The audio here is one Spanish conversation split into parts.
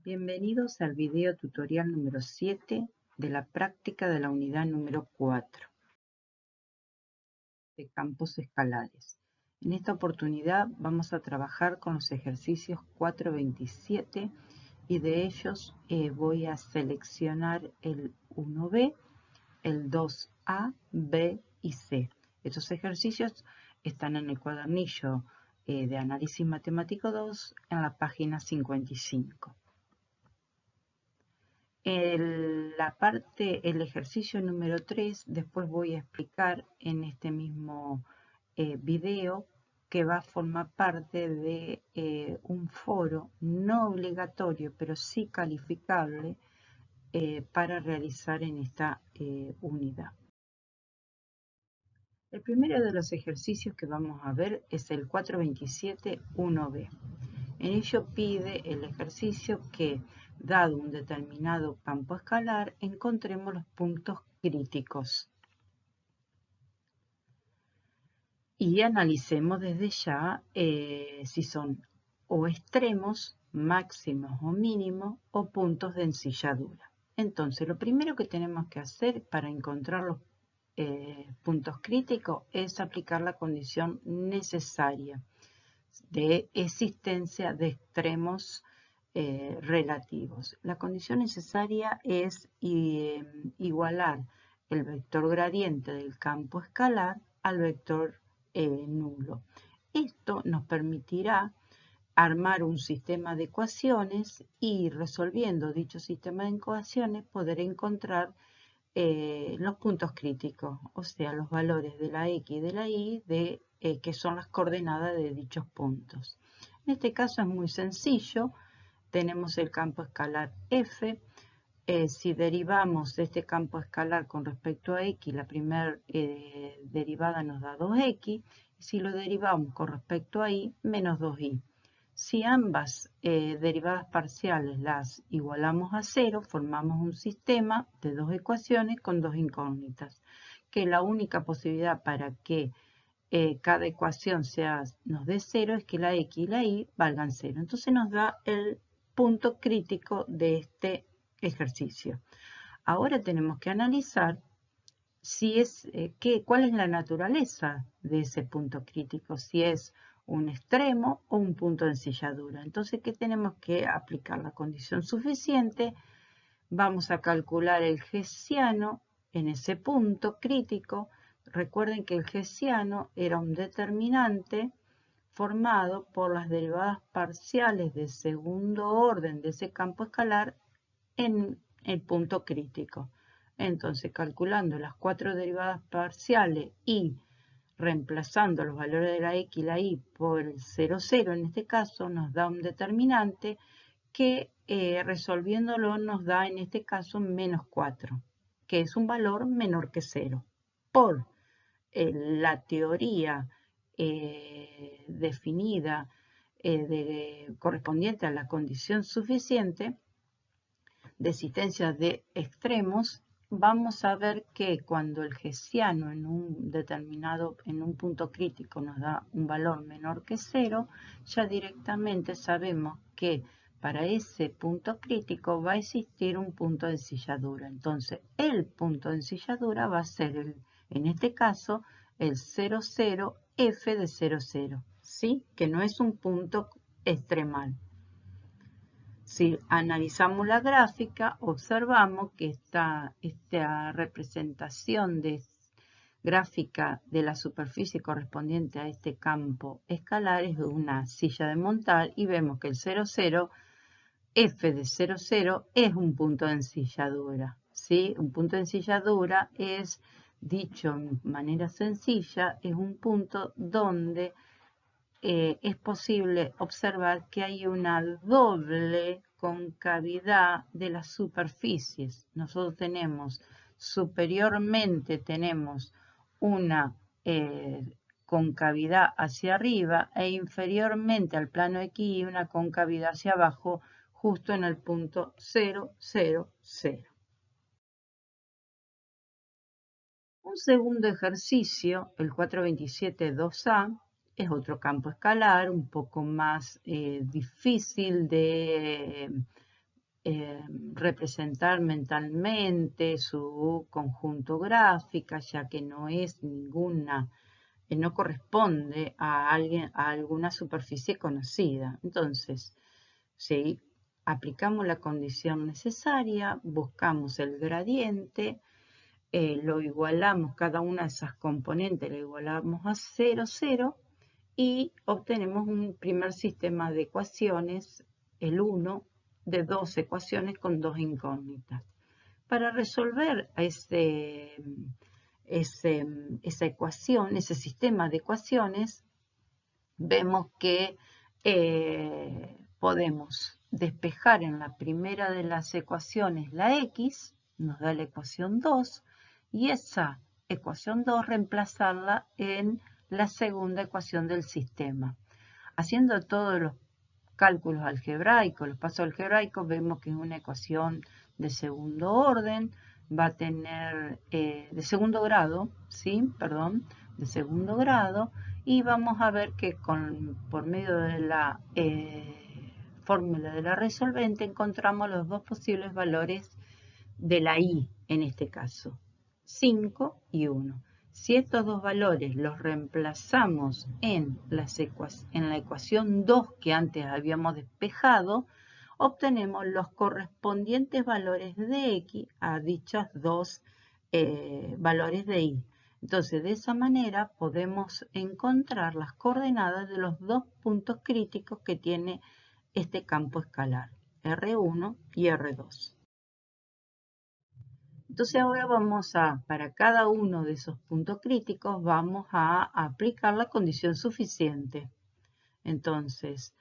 Bienvenidos al video tutorial número 7 de la práctica de la unidad número 4 de campos escalares. En esta oportunidad vamos a trabajar con los ejercicios 4.27 y de ellos voy a seleccionar el 1B, el 2A, B y C. Estos ejercicios están en el cuadernillo de Análisis Matemático 2 en la página 55. El ejercicio número 3, después voy a explicar en este mismo video que va a formar parte de un foro no obligatorio, pero sí calificable para realizar en esta unidad. El primero de los ejercicios que vamos a ver es el 427-1B. En ello pide el ejercicio que, dado un determinado campo escalar, encontremos los puntos críticos. Y analicemos desde ya si son o extremos, máximos o mínimos, o puntos de ensilladura. Entonces, lo primero que tenemos que hacer para encontrar los puntos críticos es aplicar la condición necesaria de existencia de extremos relativos. La condición necesaria es igualar el vector gradiente del campo escalar al vector nulo. Esto nos permitirá armar un sistema de ecuaciones y, resolviendo dicho sistema de ecuaciones, poder encontrar los puntos críticos, o sea, los valores de la X y de la Y que son las coordenadas de dichos puntos. En este caso es muy sencillo. Tenemos el campo escalar F. Si derivamos de este campo escalar con respecto a X, la primera derivada nos da 2X. Y si lo derivamos con respecto a Y, menos 2Y. Si ambas derivadas parciales las igualamos a 0, formamos un sistema de dos ecuaciones con dos incógnitas, que la única posibilidad para que cada ecuación nos dé 0 es que la X y la Y valgan 0. Entonces nos da el punto crítico de este ejercicio. Ahora tenemos que analizar cuál es la naturaleza de ese punto crítico, si es un extremo o un punto de ensilladura. Entonces, ¿qué tenemos que aplicar? La condición suficiente. Vamos a calcular el hessiano en ese punto crítico. Recuerden que el hessiano era un determinante formado por las derivadas parciales de segundo orden de ese campo escalar en el punto crítico. Entonces, calculando las cuatro derivadas parciales y reemplazando los valores de la X y la Y por el 0, 0, en este caso nos da un determinante que resolviéndolo nos da en este caso menos 4, que es un valor menor que 0. Por la teoría definida correspondiente a la condición suficiente de existencia de extremos, vamos a ver que cuando el hessiano en un punto crítico nos da un valor menor que 0, ya directamente sabemos que para ese punto crítico va a existir un punto de ensilladura. Entonces, el punto de ensilladura va a ser, en este caso, el 0, 0, F de 0, 0, ¿sí? Que no es un punto extremal. Si analizamos la gráfica, observamos que esta representación gráfica de la superficie correspondiente a este campo escalar es una silla de montar y vemos que el 0, 0, F de 0, 0 es un punto de ensilladura, ¿sí? Un punto de ensilladura es, dicho de manera sencilla, es un punto donde es posible observar que hay una doble concavidad de las superficies. Nosotros superiormente tenemos una concavidad hacia arriba e inferiormente al plano X una concavidad hacia abajo justo en el punto 0, 0, 0. Un segundo ejercicio, el 427-2A, es otro campo escalar, un poco más difícil de representar mentalmente su conjunto gráfica, ya que no es ninguna, no corresponde a alguna superficie conocida. Entonces, si aplicamos la condición necesaria, buscamos el gradiente, lo igualamos, cada una de esas componentes lo igualamos a 0, 0, y obtenemos un primer sistema de ecuaciones, el 1, de 2 ecuaciones con 2 incógnitas. Para resolver esa ecuación, ese sistema de ecuaciones, vemos que podemos despejar en la primera de las ecuaciones la x, nos da la ecuación 2, y esa ecuación 2 reemplazarla en la segunda ecuación del sistema. Haciendo todos los cálculos algebraicos, los pasos algebraicos, vemos que es una ecuación de segundo orden, va a tener, de segundo grado, ¿sí? Perdón, de segundo grado, y vamos a ver que por medio de la fórmula de la resolvente encontramos los dos posibles valores de la y, en este caso, 5 y 1. Si estos dos valores los reemplazamos en la ecuación 2 que antes habíamos despejado, obtenemos los correspondientes valores de x a dichos dos valores de y. Entonces, de esa manera podemos encontrar las coordenadas de los dos puntos críticos que tiene este campo escalar, R1 y R2. Entonces ahora para cada uno de esos puntos críticos, vamos a aplicar la condición suficiente. Entonces,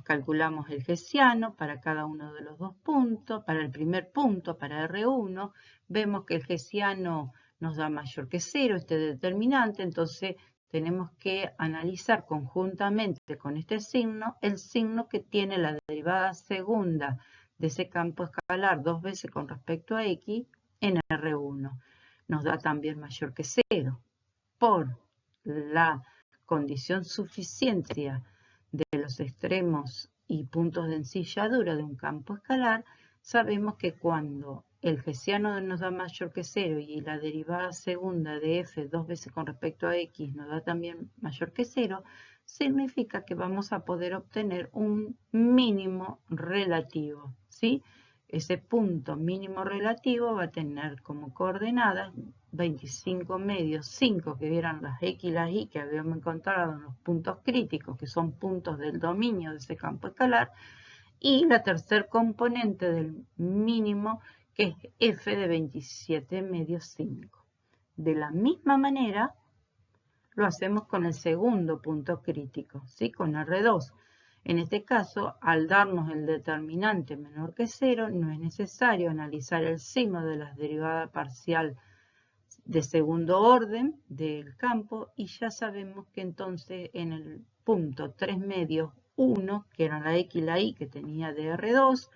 calculamos el hessiano para cada uno de los dos puntos. Para el primer punto, para R1, vemos que el hessiano nos da mayor que 0, este determinante, entonces tenemos que analizar conjuntamente con este signo, el signo que tiene la derivada segunda de ese campo escalar dos veces con respecto a x en R1. Nos da también mayor que 0. Por la condición suficiencia de los extremos y puntos de ensilladura de un campo escalar, sabemos que cuando el hessiano nos da mayor que 0 y la derivada segunda de f dos veces con respecto a x nos da también mayor que 0, significa que vamos a poder obtener un mínimo relativo, ¿sí? Ese punto mínimo relativo va a tener como coordenadas 25 medios 5, que eran las x y las y que habíamos encontrado en los puntos críticos, que son puntos del dominio de ese campo escalar, y la tercer componente del mínimo, que es f de 27 medios 5. De la misma manera, lo hacemos con el segundo punto crítico, ¿sí? Con R2. En este caso, al darnos el determinante menor que 0, no es necesario analizar el signo de la derivada parcial de segundo orden del campo, y ya sabemos que entonces en el punto 3 medios 1, que era la x y la y que tenía de R2,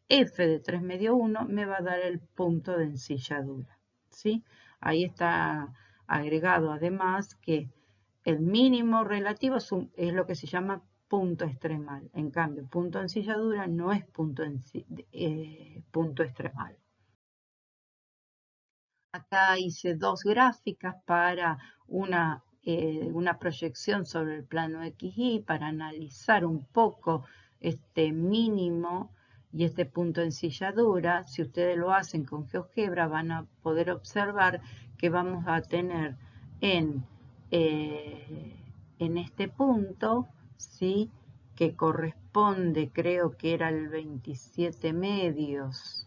f de 3 medios 1 me va a dar el punto de ensilladura, ¿sí? Ahí está agregado además que el mínimo relativo es lo que se llama punto extremal. En cambio, punto de ensilladura no es punto extremal. Acá hice dos gráficas para una proyección sobre el plano XY para analizar un poco este mínimo y este punto de ensilladura. Si ustedes lo hacen con GeoGebra van a poder observar que vamos a tener en este punto, ¿sí? Que corresponde, creo que era el 27 medios,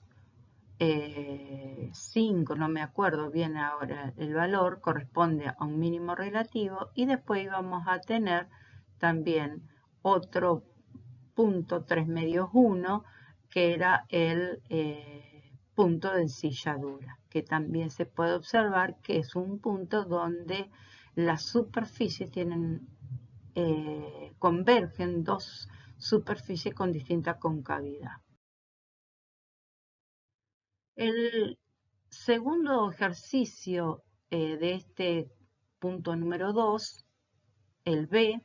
5, no me acuerdo bien ahora el valor, corresponde a un mínimo relativo, y después vamos a tener también otro punto 3 medios 1, que era el punto de ensilladura, que también se puede observar que es un punto donde las superficies convergen dos superficies con distinta concavidad. El segundo ejercicio de este punto número 2, el B,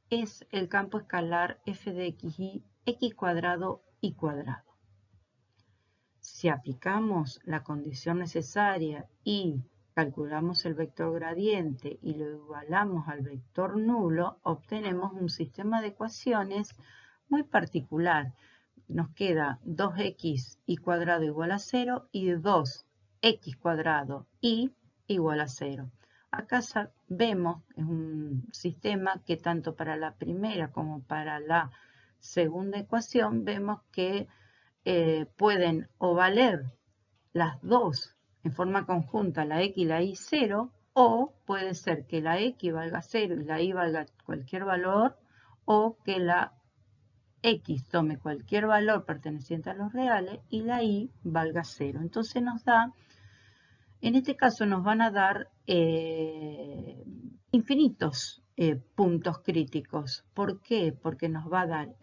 es el campo escalar f de x y x cuadrado y cuadrado. Si aplicamos la condición necesaria y calculamos el vector gradiente y lo igualamos al vector nulo, obtenemos un sistema de ecuaciones muy particular. Nos queda 2x y cuadrado igual a 0 y 2x cuadrado y igual a 0. Acá vemos, es un sistema que tanto para la primera como para la segunda ecuación vemos que pueden o valer las dos en forma conjunta, la x y la y 0, o puede ser que la x valga 0 y la y valga cualquier valor, o que la x tome cualquier valor perteneciente a los reales y la y valga 0. Entonces nos da, en este caso nos van a dar infinitos puntos críticos. ¿Por qué? Porque nos va a dar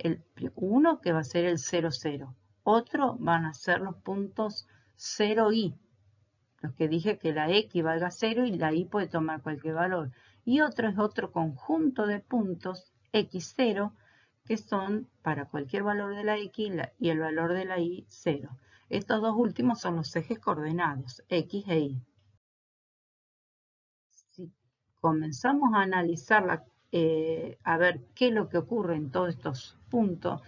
uno que va a ser el 0, 0. Otro van a ser los puntos 0 y, los que dije que la x valga 0 y la y puede tomar cualquier valor. Y otro es otro conjunto de puntos x0 que son para cualquier valor de la x y el valor de la y 0. Estos dos últimos son los ejes coordenados, x e y. Si comenzamos a analizar, a ver qué es lo que ocurre en todos estos puntos,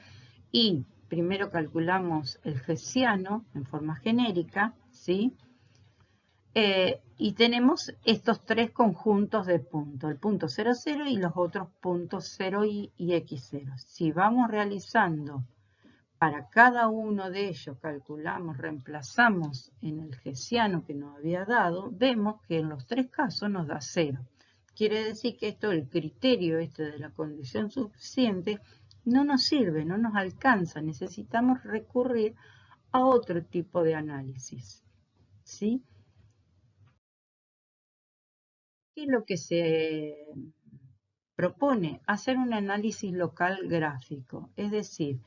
y primero calculamos el hessiano en forma genérica, ¿sí? Y tenemos estos tres conjuntos de puntos, el punto 0, 0 y los otros puntos 0 y x0. Si vamos realizando para cada uno de ellos, calculamos, reemplazamos en el hessiano que nos había dado, vemos que en los tres casos nos da 0. Quiere decir que esto, el criterio de la condición suficiente, no nos sirve, no nos alcanza. Necesitamos recurrir a otro tipo de análisis, ¿sí? ¿Qué es lo que se propone? Hacer un análisis local gráfico, es decir,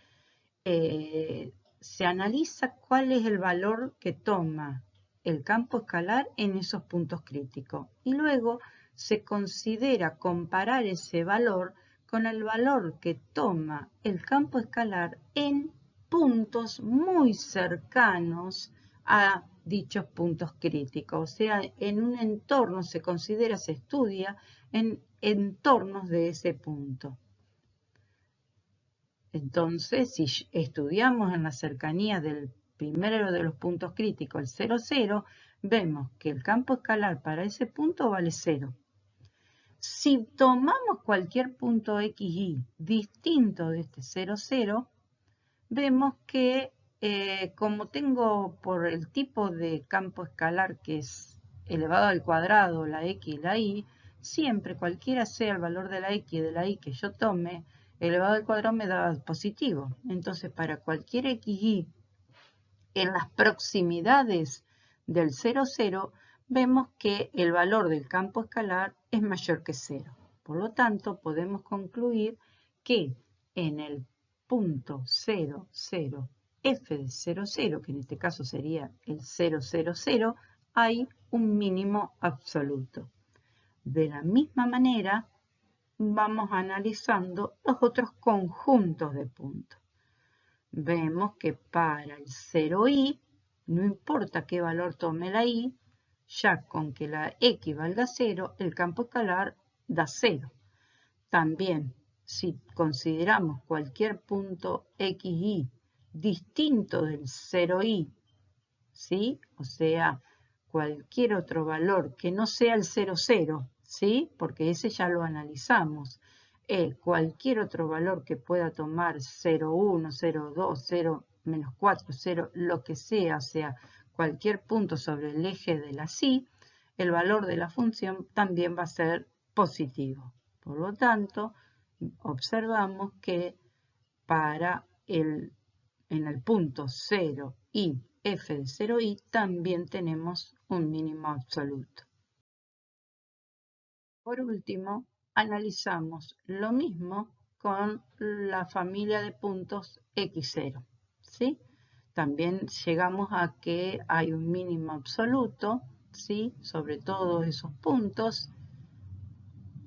se analiza cuál es el valor que toma el campo escalar en esos puntos críticos y luego se considera comparar ese valor con el valor que toma el campo escalar en puntos muy cercanos a dichos puntos críticos. O sea, en un entorno se considera, se estudia en entornos de ese punto. Entonces, si estudiamos en la cercanía del primero de los puntos críticos, el 0, 0, vemos que el campo escalar para ese punto vale 0. Si tomamos cualquier punto XY distinto de este 0, 0, vemos que como tengo por el tipo de campo escalar que es elevado al cuadrado, la X y la Y, siempre cualquiera sea el valor de la X y de la Y que yo tome, elevado al cuadrado me da positivo. Entonces, para cualquier XY en las proximidades del 0, 0, vemos que el valor del campo escalar es mayor que 0. Por lo tanto, podemos concluir que en el punto 0, 0, f de 0, 0, que en este caso sería el 0, 0, 0, hay un mínimo absoluto. De la misma manera, vamos analizando los otros conjuntos de puntos. Vemos que para el 0i, no importa qué valor tome la i, ya con que la x valga 0, el campo escalar da 0. También, si consideramos cualquier punto xy distinto del 0i, ¿sí? O sea, cualquier otro valor que no sea el 0, 0, ¿sí? Porque ese ya lo analizamos. Cualquier otro valor que pueda tomar 0,1, 0,2, 0, menos 4, 0, lo que sea, o sea, cualquier punto sobre el eje de la y, el valor de la función también va a ser positivo. Por lo tanto, observamos que en el punto 0 y f de 0i también tenemos un mínimo absoluto. Por último, analizamos lo mismo con la familia de puntos x0, ¿sí? También llegamos a que hay un mínimo absoluto, ¿sí? Sobre todos esos puntos.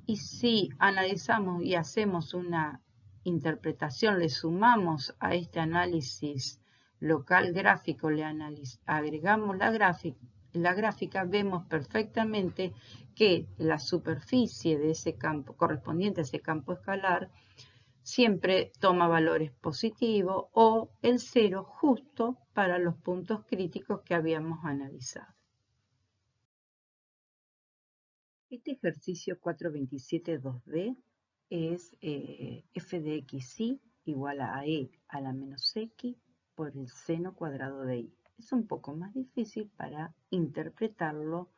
Y si analizamos y hacemos una interpretación, le sumamos a este análisis local gráfico le agregamos la gráfica, vemos perfectamente que la superficie de ese campo, correspondiente a ese campo escalar, siempre toma valores positivos o el 0 justo para los puntos críticos que habíamos analizado. Este ejercicio 427.2b es f de xy igual a e a la menos x por el seno cuadrado de y. Es un poco más difícil para interpretarlo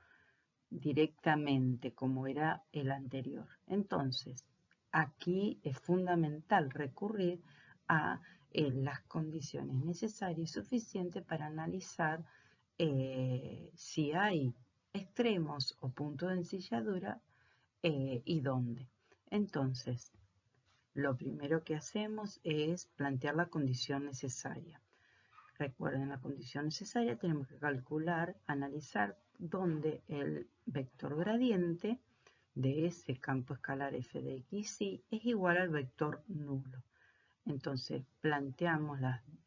directamente como era el anterior. Entonces, aquí es fundamental recurrir a las condiciones necesarias y suficientes para analizar si hay extremos o puntos de ensilladura y dónde. Entonces, lo primero que hacemos es plantear la condición necesaria. Recuerden, la condición necesaria tenemos que calcular, analizar dónde el vector gradiente de ese campo escalar f de x, y es igual al vector nulo. Entonces planteamos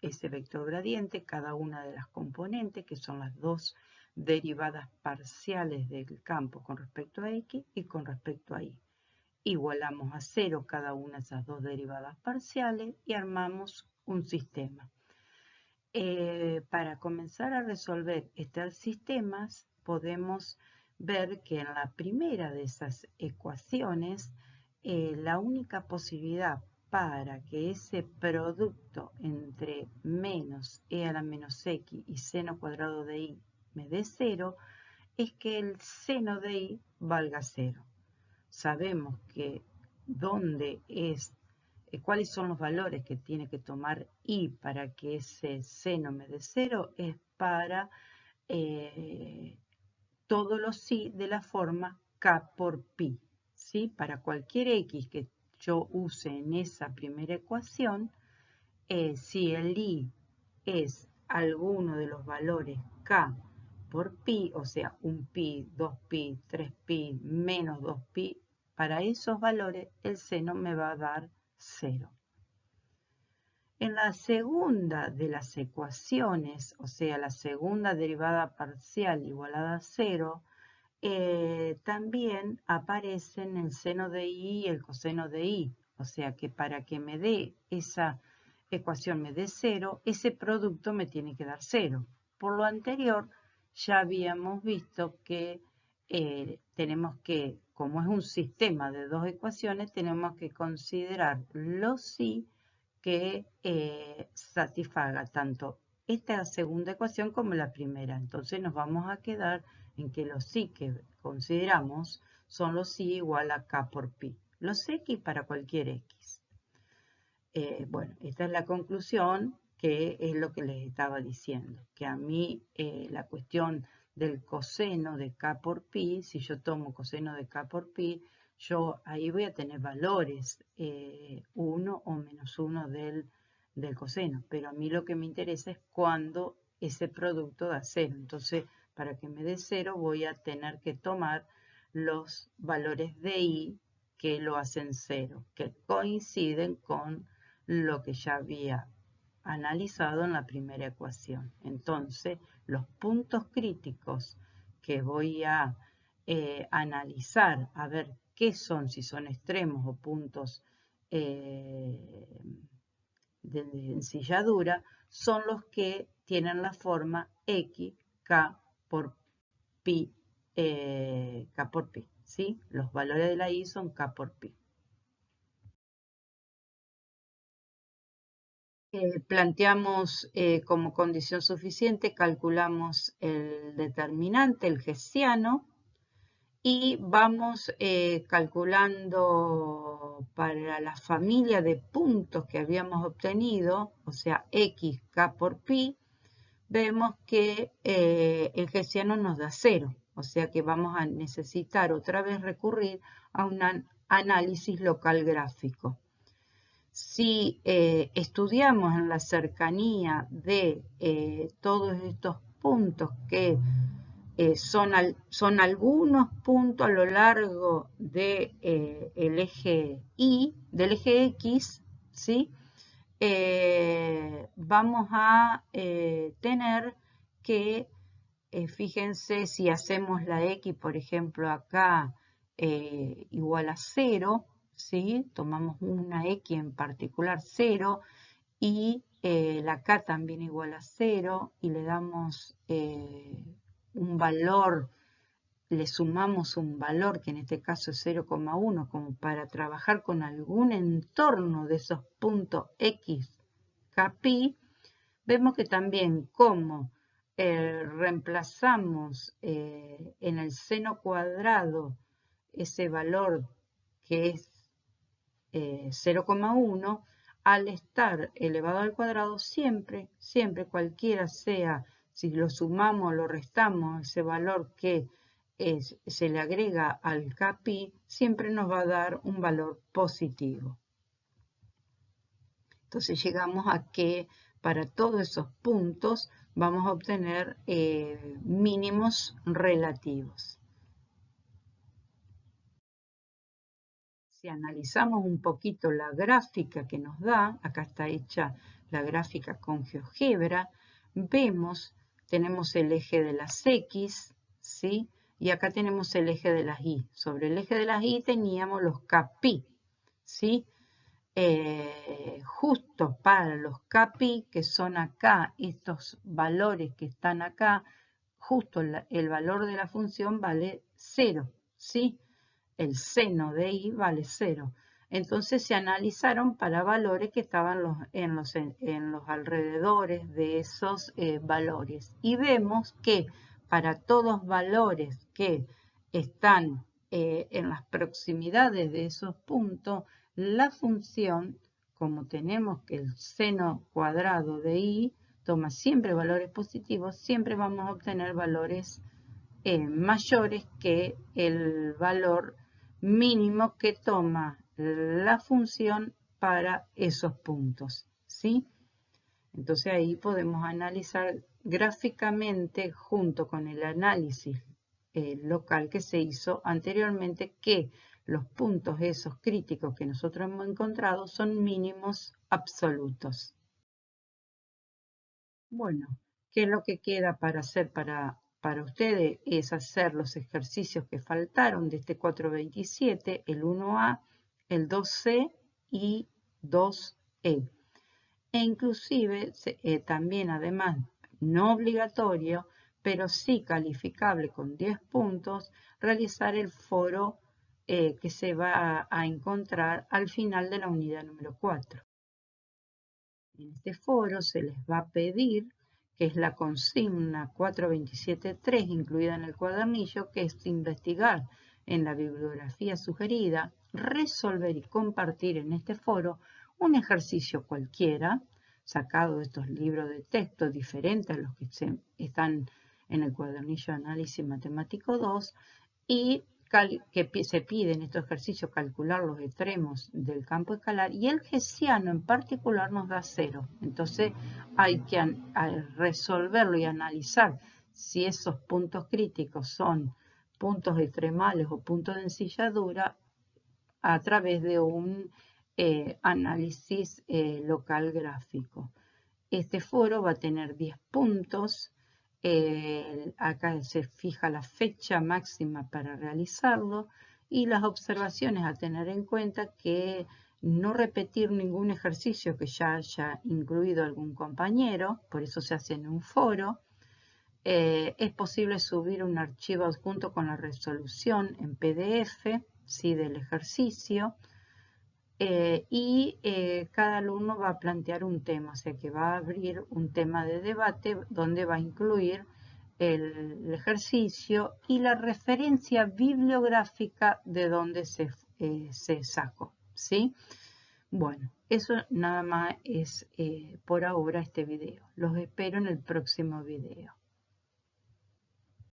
ese vector gradiente, cada una de las componentes, que son las dos derivadas parciales del campo con respecto a x y con respecto a y. Igualamos a 0 cada una de esas dos derivadas parciales y armamos un sistema. Para comenzar a resolver estos sistemas, podemos ver que en la primera de esas ecuaciones, la única posibilidad para que ese producto entre menos e a la menos x y seno cuadrado de y me dé 0, es que el seno de y valga 0. Sabemos que dónde es cuáles son los valores que tiene que tomar y para que ese seno me dé 0 es para todos los y de la forma k por pi. ¿Sí? Para cualquier x que yo use en esa primera ecuación, si el y es alguno de los valores k por pi, o sea, 1pi, 2pi, 3pi, menos 2pi, para esos valores el seno me va a dar 0. En la segunda de las ecuaciones, o sea, la segunda derivada parcial igualada a 0, también aparecen el seno de y y el coseno de y. O sea que para que me dé esa ecuación me dé 0, ese producto me tiene que dar 0. Por lo anterior, ya habíamos visto que tenemos que, como es un sistema de dos ecuaciones, tenemos que considerar los y que satisfaga tanto esta segunda ecuación como la primera. Entonces nos vamos a quedar en que los y que consideramos son los y igual a k por pi. Los x para cualquier x. Bueno, esta es la conclusión, que es lo que les estaba diciendo. Que a mí la cuestión del coseno de k por pi, si yo tomo coseno de k por pi, yo ahí voy a tener valores 1 o menos 1 del coseno, pero a mí lo que me interesa es cuando ese producto da 0. Entonces, para que me dé 0 voy a tener que tomar los valores de y que lo hacen 0, que coinciden con lo que ya había analizado en la primera ecuación. Entonces, los puntos críticos que voy a analizar, a ver qué son, si son extremos o puntos de ensilladura, son los que tienen la forma x, k por pi, k por pi, ¿sí? Los valores de la y son k por pi. Planteamos como condición suficiente, calculamos el determinante, el hessiano, y vamos calculando para la familia de puntos que habíamos obtenido, o sea, x, k por pi, vemos que el hessiano nos da 0, o sea que vamos a necesitar otra vez recurrir a un análisis local gráfico. Si estudiamos en la cercanía de todos estos puntos que son algunos puntos a lo largo del eje Y, del eje X, ¿sí? vamos a tener que, fíjense, si hacemos la x, por ejemplo, acá igual a 0, ¿sí? Tomamos una x en particular 0 y la k también igual a 0 y le damos un valor, le sumamos un valor que en este caso es 0,1 como para trabajar con algún entorno de esos puntos x, kpi, vemos que también como reemplazamos en el seno cuadrado ese valor que es 0,1, al estar elevado al cuadrado, siempre, cualquiera sea, si lo sumamos o lo restamos, ese valor que se le agrega al kpi, siempre nos va a dar un valor positivo. Entonces llegamos a que para todos esos puntos vamos a obtener mínimos relativos. Si analizamos un poquito la gráfica que nos da, acá está hecha la gráfica con GeoGebra, vemos, tenemos el eje de las X, ¿sí? Y acá tenemos el eje de las Y. Sobre el eje de las Y teníamos los kpi, ¿sí? Justo para los kpi, que son acá, estos valores que están acá, justo el valor de la función vale 0, ¿sí? El seno de i vale 0. Entonces se analizaron para valores que estaban en los alrededores de esos valores. Y vemos que para todos valores que están en las proximidades de esos puntos, la función, como tenemos que el seno cuadrado de i toma siempre valores positivos, siempre vamos a obtener valores mayores que el valor mínimo que toma la función para esos puntos, ¿sí? Entonces ahí podemos analizar gráficamente junto con el análisis local que se hizo anteriormente que los puntos esos críticos que nosotros hemos encontrado son mínimos absolutos. Bueno, ¿qué es lo que queda para hacer para ustedes? Es hacer los ejercicios que faltaron de este 427, el 1A, el 2C y 2E. E inclusive, también además, no obligatorio, pero sí calificable con 10 puntos, realizar el foro que se va a encontrar al final de la unidad número 4. En este foro se les va a pedir, que es la consigna 427.3 incluida en el cuadernillo, que es investigar en la bibliografía sugerida, resolver y compartir en este foro un ejercicio cualquiera, sacado de estos libros de texto diferentes a los que están en el cuadernillo de análisis matemático 2, y que se pide en estos ejercicios calcular los extremos del campo escalar, y el hessiano en particular nos da 0. Entonces hay que resolverlo y analizar si esos puntos críticos son puntos extremales o puntos de ensilladura a través de un análisis local gráfico. Este foro va a tener 10 puntos. Acá se fija la fecha máxima para realizarlo y las observaciones a tener en cuenta, que no repetir ningún ejercicio que ya haya incluido algún compañero, por eso se hace en un foro. Es posible subir un archivo adjunto con la resolución en PDF, ¿sí?, del ejercicio. Cada alumno va a plantear un tema, o sea que va a abrir un tema de debate donde va a incluir el ejercicio y la referencia bibliográfica de donde se sacó, ¿sí? Bueno, eso nada más es por ahora este video. Los espero en el próximo video.